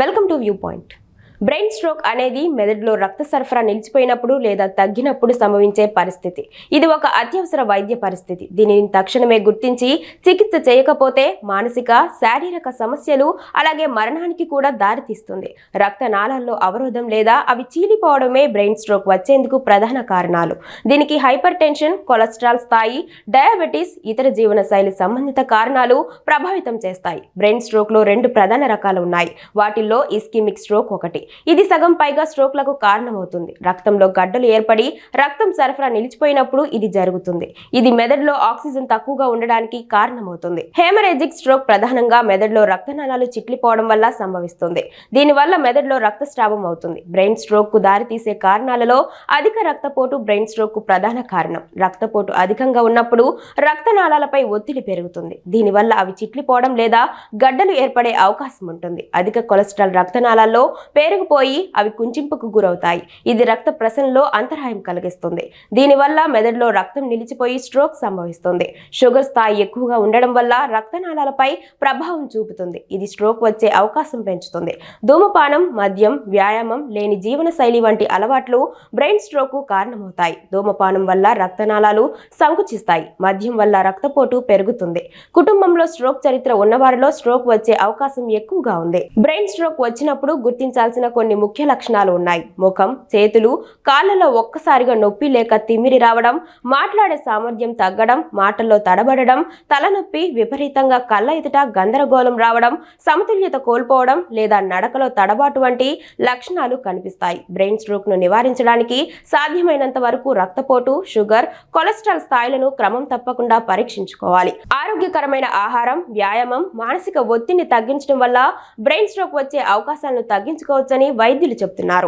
Welcome to view point. Brain stroke అనేది మెదడులో రక్త సరఫరా నిలిచిపోయినప్పుడు లేదా తగ్గినప్పుడు సంభవించే పరిస్థితి. ఇది ఒక అత్యవసర వైద్య పరిస్థితి. దీనిని తక్షణమే గుర్తించి చికిత్స చేయకపోతే మానసిక, శారీరక సమస్యలు అలాగే మరణానికి కూడా దారితీస్తుంది. రక్తనాళాల్లో అవరోధం లేదా అవి చీలిపోవడమే బ్రెయిన్ స్ట్రోక్ వచ్చేందుకు ప్రధాన కారణాలు. దీనికి హైపర్ టెన్షన్, కొలెస్ట్రాల్ స్థాయి, డయాబెటీస్, ఇతర జీవనశైలి సంబంధిత కారణాలు ప్రభావితం చేస్తాయి. బ్రెయిన్ స్ట్రోక్ లో 2 ప్రధాన రకాలు ఉన్నాయి. వాటిల్లో ఇస్కిమిక్ స్ట్రోక్ ఒకటి. ఇది సగం పైగా స్ట్రోక్లకు కారణమవుతుంది. రక్తంలో గడ్డలు ఏర్పడి రక్తం సరఫరా నిలిచిపోయినప్పుడు ఇది జరుగుతుంది. ఇది మెదడులో ఆక్సిజన్ తక్కువగా ఉండడానికి కారణమవుతుంది. హెమరేజిక్ స్ట్రోక్ ప్రధానంగా మెదడులో రక్తనాళాలు చిట్లిపోవడం వల్ల సంభవిస్తుంది. దీనివల్ల మెదడులో రక్తస్రావం అవుతుంది. బ్రెయిన్ స్ట్రోక్ కు దారితీసే కారణాలలో అధిక రక్తపోటు బ్రెయిన్ స్ట్రోక్ కు ప్రధాన కారణం. రక్తపోటు అధికంగా ఉన్నప్పుడు రక్తనాళాలపై ఒత్తిడి పెరుగుతుంది. దీనివల్ల అవి చిట్లిపోవడం లేదా గడ్డలు ఏర్పడే అవకాశం ఉంటుంది. అధిక కొలెస్ట్రాల్ రక్తనాళాల్లో పేరుకుపోయి అవి కుంచింపుకు గురవుతాయి. ఇది రక్త ప్రసరణలో అంతరాయం కలిగిస్తుంది. దీనివల్ల మెదడులో రక్తం నిలిచిపోయి స్ట్రోక్ సంభవిస్తుంది. షుగర్ స్థాయి ఎక్కువగా ఉండడం వల్ల రక్తనాళాలపై ప్రభావం చూపుతుంది. ఇది స్ట్రోక్ వచ్చే అవకాశం పెంచుతుంది. ధూమపానం, మద్యం, వ్యాయామం లేని జీవనశైలి వంటి అలవాట్లు బ్రెయిన్ స్ట్రోక్ కు కారణమవుతాయి. ధూమపానం వల్ల రక్తనాళాలు సంకుచిస్తాయి. మద్యం వల్ల రక్తపోటు పెరుగుతుంది. కుటుంబంలో స్ట్రోక్ చరిత్ర ఉన్నవారిలో స్ట్రోక్ వచ్చే అవకాశం ఎక్కువగా ఉంది. బ్రెయిన్ స్ట్రోక్ వచ్చినప్పుడు గుర్తించాల్సిన కొన్ని ముఖ్య లక్షణాలు ఉన్నాయి. ముఖం, చేతులు, కాళ్ళలో ఒక్కసారిగా నొప్పి లేక తిమ్మిరి రావడం, మాట్లాడే సామర్థ్యం తగ్గడం, మాటల్లో తడబడడం, తలనొప్పి, విపరీతంగా కళ్ళ ఎదుట గందరగోళం రావడం, సమతుల్యత కోల్పోవడం లేదా నడకలో తడబాటు వంటి లక్షణాలు కనిపిస్తాయి. బ్రెయిన్ స్ట్రోక్ ను నివారించడానికి సాధ్యమైనంత వరకు రక్తపోటు, షుగర్, కొలెస్ట్రాల్ స్థాయిలను క్రమం తప్పకుండా పరీక్షించుకోవాలి. ఆరోగ్యకరమైన ఆహారం, వ్యాయామం, మానసిక ఒత్తిడిని తగ్గించడం వల్ల బ్రెయిన్ స్ట్రోక్ వచ్చే అవకాశాలను తగ్గించుకోవచ్చని వైద్యులు చెబుతున్నారు.